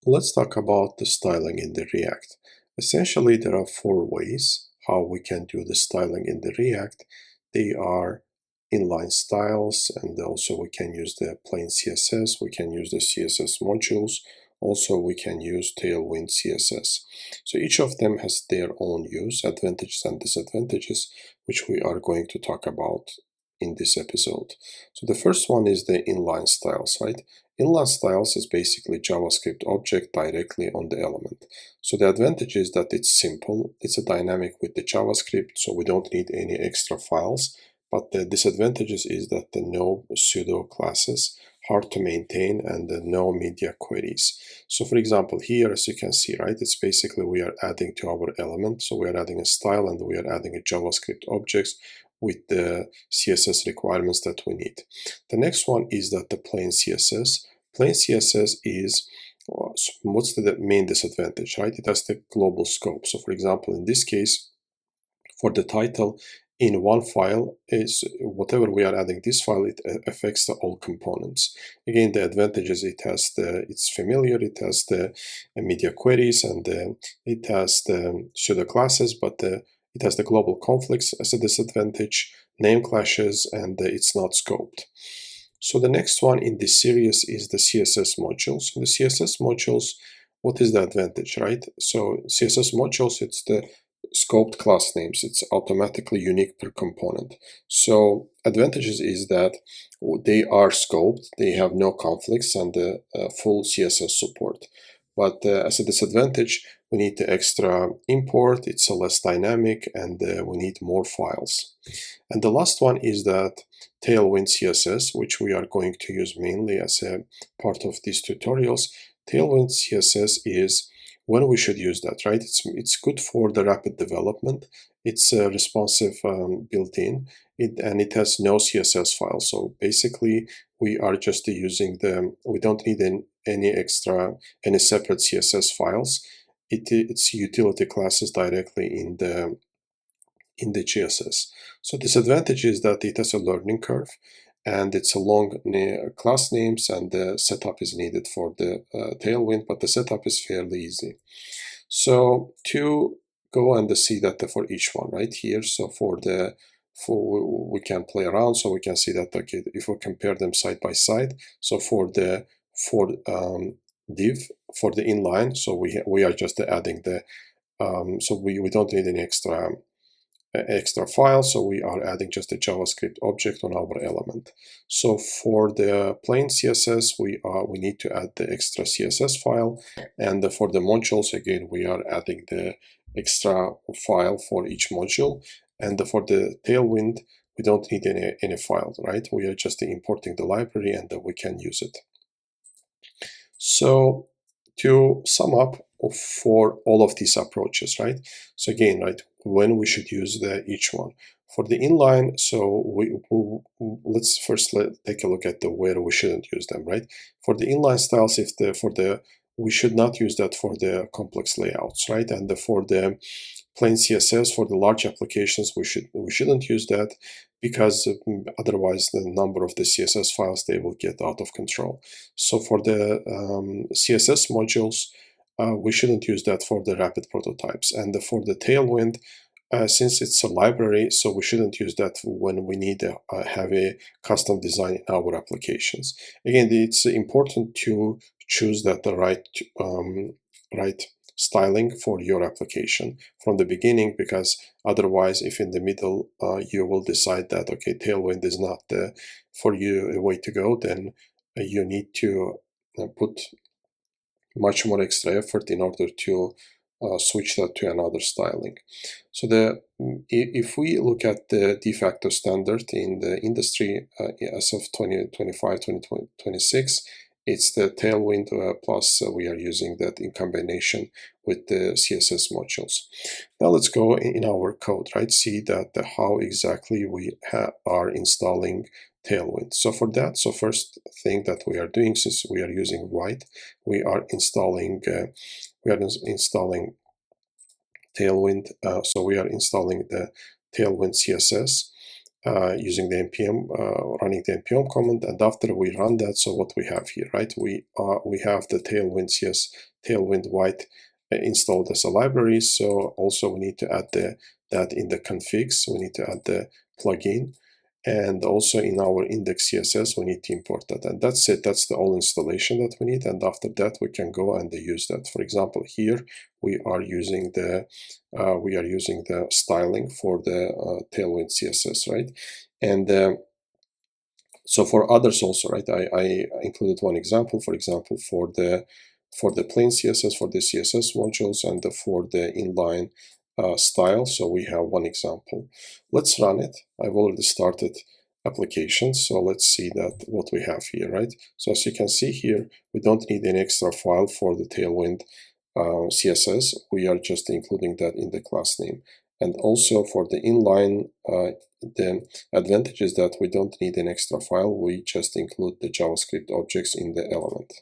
Let's talk about the styling in the React. Essentially, there are four ways how we can do the styling in the React. They are inline styles, and also we can use the plain CSS, we can use the CSS modules, also we can use Tailwind CSS. So each of them has their own use, advantages and disadvantages, which we are going to talk about in this episode. So the first one is the inline styles, right? Inline styles is basically JavaScript object directly on the element. So the advantage is that it's simple, it's a dynamic with the JavaScript, so we don't need any extra files. But the disadvantages is that the no pseudo classes, hard to maintain, and the no media queries. So for example, here, as you can see, right, it's basically we are adding to our element. So we are adding a style and we are adding a JavaScript objects with the CSS requirements that we need. The next one is that the plain CSS. Plain CSS is what's the main disadvantage, right? It has the global scope. So for example, in this case, for the title in one file is whatever we are adding this file, it affects the all components. Again, the advantage is it's familiar, it has the media queries, and it has the pseudo classes, but it has the global conflicts as a disadvantage, name clashes, and it's not scoped. So the next one in this series is the CSS modules. So the CSS modules, what is the advantage, right? So CSS modules, it's the scoped class names. It's automatically unique per component. So advantages is that they are scoped, they have no conflicts, and the full CSS support. But as a disadvantage, we need the extra import, it's a less dynamic, and we need more files. And the last one is that Tailwind CSS, which we are going to use mainly as a part of these tutorials. Tailwind CSS is when we should use that, right? It's good for the rapid development. It's responsive built-in, and it has no CSS file. So basically, we are just using we don't need any separate CSS files. It's utility classes directly in the GSS. So disadvantage is that it has a learning curve and it's a long class names, and the setup is needed for the Tailwind, but the setup is fairly easy. So to go and see that for each one right here. So we can play around, so we can see that okay, if we compare them side by side. So for div for the inline, so we are just adding the so we don't need any extra file, so we are adding just a JavaScript object on our element. So for the plain CSS, we need to add the extra CSS file, and for the modules, again, we are adding the extra file for each module, and for the Tailwind, we don't need any file, right? We are just importing the library and we can use it. So to sum up for all of these approaches, right? So again, right, when we should use each one. For the inline, so let's first take a look at where we shouldn't use them, right? For the inline styles, we should not use that for the complex layouts, right? And for the plain CSS for the large applications, we shouldn't use that because otherwise the number of the CSS files, they will get out of control. So for the CSS modules, we shouldn't use that for the rapid prototypes. And for the Tailwind, since it's a library, so we shouldn't use that when we need to have a custom design in our applications. Again, it's important to choose the right styling for your application from the beginning, because otherwise, if in the middle you will decide that okay, Tailwind is not for you a way to go, then you need to put much more extra effort in order to switch that to another styling. So if we look at the de facto standard in the industry as of 2025, 2026, it's the Tailwind plus we are using that in combination with the CSS modules. Now let's go in our code, right? See that how exactly we are installing Tailwind. So for that, so first thing that we are doing, since we are using white, we are installing Tailwind. So we are installing the Tailwind CSS. using the npm, running the npm command, and after we run that, so what we have here, right? We have the Tailwind Tailwind White installed as a library. So also we need to add that in the configs. We need to add the plugin, and also in our index CSS we need to import that, and that's it. That's the all installation that we need, and after that we can go and use that. For example, here we are using the styling for the Tailwind CSS, right? And so for others also, right, I included one example, for example, for the plain CSS, for the CSS modules, and for the inline style. So we have one example. Let's run it. I've already started application, so let's see that what we have here, right? So as you can see here, we don't need an extra file for the Tailwind CSS. We are just including that in the class name. And also for the inline, the advantage is that we don't need an extra file. We just include the JavaScript objects in the element.